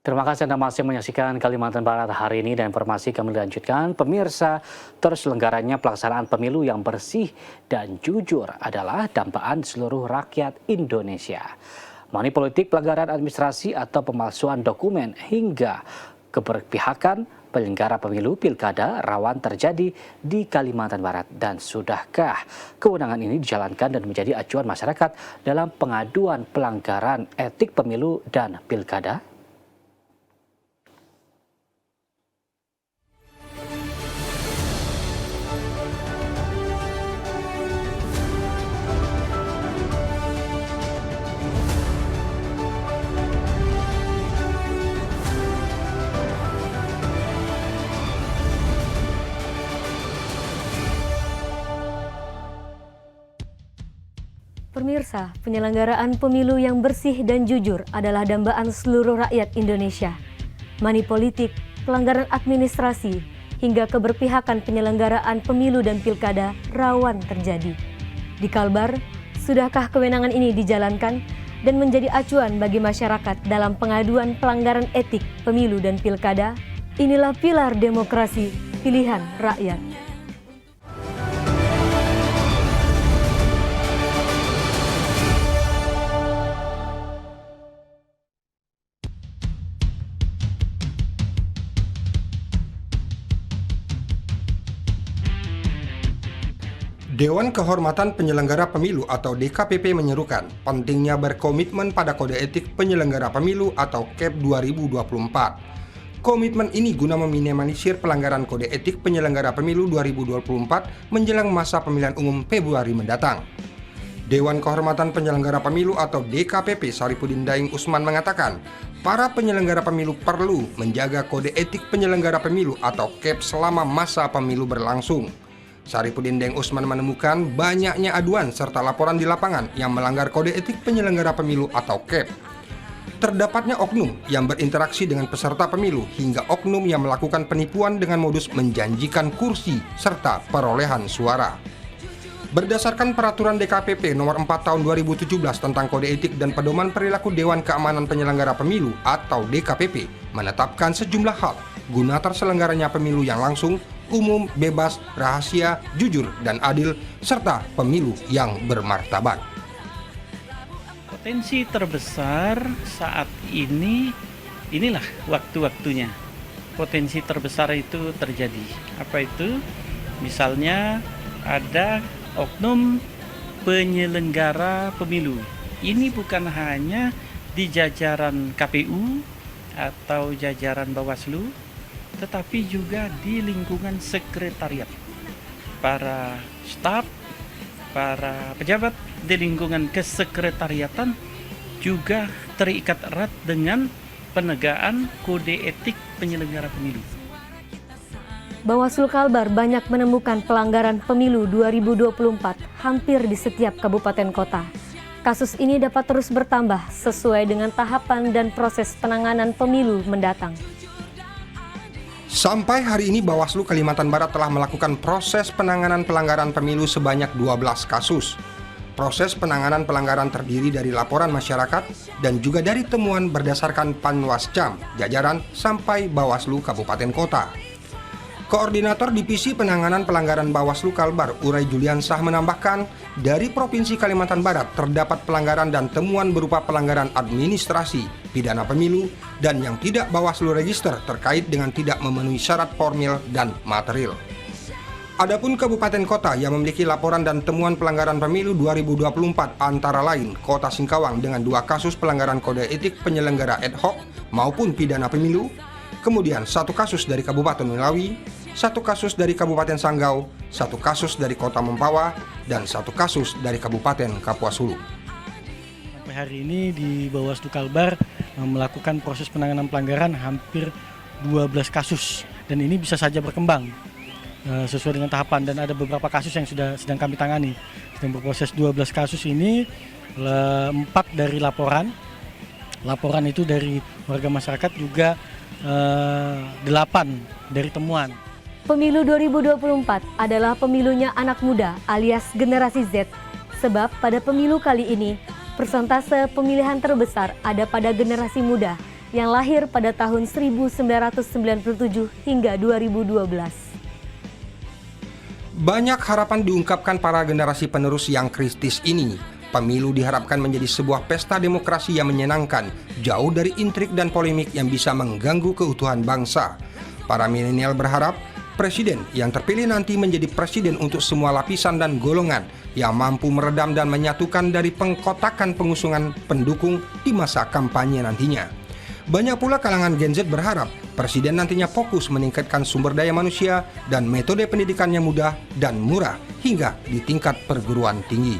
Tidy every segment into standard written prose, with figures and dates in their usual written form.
Terima kasih Anda masih menyaksikan Kalimantan Barat hari ini dan informasi kami lanjutkan. Pemirsa, terselenggaranya pelaksanaan pemilu yang bersih dan jujur adalah dambaan seluruh rakyat Indonesia. Money politik, pelanggaran administrasi atau pemalsuan dokumen hingga keberpihakan penyelenggara pemilu pilkada rawan terjadi di Kalimantan Barat. Dan sudahkah kewenangan ini dijalankan dan menjadi acuan masyarakat dalam pengaduan pelanggaran etik pemilu dan pilkada? Pemirsa, penyelenggaraan pemilu yang bersih dan jujur adalah dambaan seluruh rakyat Indonesia. Money politik, pelanggaran administrasi, hingga keberpihakan penyelenggaraan pemilu dan pilkada rawan terjadi. Di Kalbar, sudahkah kewenangan ini dijalankan dan menjadi acuan bagi masyarakat dalam pengaduan pelanggaran etik pemilu dan pilkada? Inilah pilar demokrasi, pilihan rakyat. Dewan Kehormatan Penyelenggara Pemilu atau DKPP menyerukan pentingnya berkomitmen pada Kode Etik Penyelenggara Pemilu atau KEP 2024. Komitmen ini guna meminimalisir pelanggaran Kode Etik Penyelenggara Pemilu 2024 menjelang masa pemilihan umum Februari mendatang. Dewan Kehormatan Penyelenggara Pemilu atau DKPP Saripudin Daeng Usman mengatakan, para penyelenggara pemilu perlu menjaga Kode Etik Penyelenggara Pemilu atau KEP selama masa pemilu berlangsung. Saripudin Daeng Usman menemukan banyaknya aduan serta laporan di lapangan yang melanggar Kode Etik Penyelenggara Pemilu atau KEP. Terdapatnya oknum yang berinteraksi dengan peserta pemilu hingga oknum yang melakukan penipuan dengan modus menjanjikan kursi serta perolehan suara. Berdasarkan Peraturan DKPP Nomor 4 Tahun 2017 tentang Kode Etik dan Pedoman Perilaku Dewan Keamanan Penyelenggara Pemilu atau DKPP menetapkan sejumlah hal guna terselenggaranya pemilu yang langsung, umum, bebas, rahasia, jujur, dan adil, serta pemilu yang bermartabat. Potensi terbesar saat ini, inilah waktu-waktunya. Potensi terbesar itu terjadi. Apa itu? Misalnya ada oknum penyelenggara pemilu. Ini bukan hanya di jajaran KPU atau jajaran Bawaslu, tetapi juga di lingkungan sekretariat. Para staf, para pejabat di lingkungan kesekretariatan juga terikat erat dengan penegakan kode etik penyelenggara pemilu. Bawaslu Kalbar banyak menemukan pelanggaran pemilu 2024 hampir di setiap kabupaten kota. Kasus ini dapat terus bertambah sesuai dengan tahapan dan proses penanganan pemilu mendatang. Sampai hari ini Bawaslu Kalimantan Barat telah melakukan proses penanganan pelanggaran pemilu sebanyak 12 kasus. Proses penanganan pelanggaran terdiri dari laporan masyarakat dan juga dari temuan berdasarkan Panwascam, jajaran sampai Bawaslu Kabupaten Kota. Koordinator Divisi Penanganan Pelanggaran Bawaslu Kalbar, Uray Juliansah menambahkan, dari Provinsi Kalimantan Barat terdapat pelanggaran dan temuan berupa pelanggaran administrasi, pidana pemilu, dan yang tidak Bawaslu register terkait dengan tidak memenuhi syarat formil dan material. Adapun kabupaten kota yang memiliki laporan dan temuan pelanggaran pemilu 2024 antara lain Kota Singkawang dengan 2 kasus pelanggaran kode etik penyelenggara ad hoc maupun pidana pemilu, kemudian 1 kasus dari Kabupaten Melawi, 1 kasus dari Kabupaten Sanggau, 1 kasus dari Kota Mempawah, dan 1 kasus dari Kabupaten Kapuas Hulu. Sampai hari ini di Bawaslu Kalbar melakukan proses penanganan pelanggaran hampir 12 kasus dan ini bisa saja berkembang sesuai dengan tahapan dan ada beberapa kasus yang sedang kami tangani. Sedang berproses 12 kasus ini, 4 dari laporan itu dari warga masyarakat juga 8 dari temuan. Pemilu 2024 adalah pemilunya anak muda alias generasi Z. Sebab pada pemilu kali ini, persentase pemilihan terbesar ada pada generasi muda yang lahir pada tahun 1997 hingga 2012. Banyak harapan diungkapkan para generasi penerus yang kritis ini. Pemilu diharapkan menjadi sebuah pesta demokrasi yang menyenangkan, jauh dari intrik dan polemik yang bisa mengganggu keutuhan bangsa. Para milenial berharap presiden yang terpilih nanti menjadi presiden untuk semua lapisan dan golongan yang mampu meredam dan menyatukan dari pengkotakan pengusungan pendukung di masa kampanye nantinya. Banyak pula kalangan Gen Z berharap presiden nantinya fokus meningkatkan sumber daya manusia dan metode pendidikannya mudah dan murah hingga di tingkat perguruan tinggi.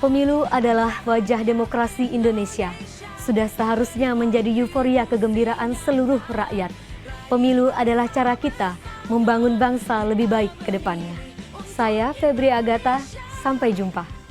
Pemilu adalah wajah demokrasi Indonesia. Sudah seharusnya menjadi euforia kegembiraan seluruh rakyat. Pemilu adalah cara kita membangun bangsa lebih baik ke depannya. Saya Febri Agatha, sampai jumpa.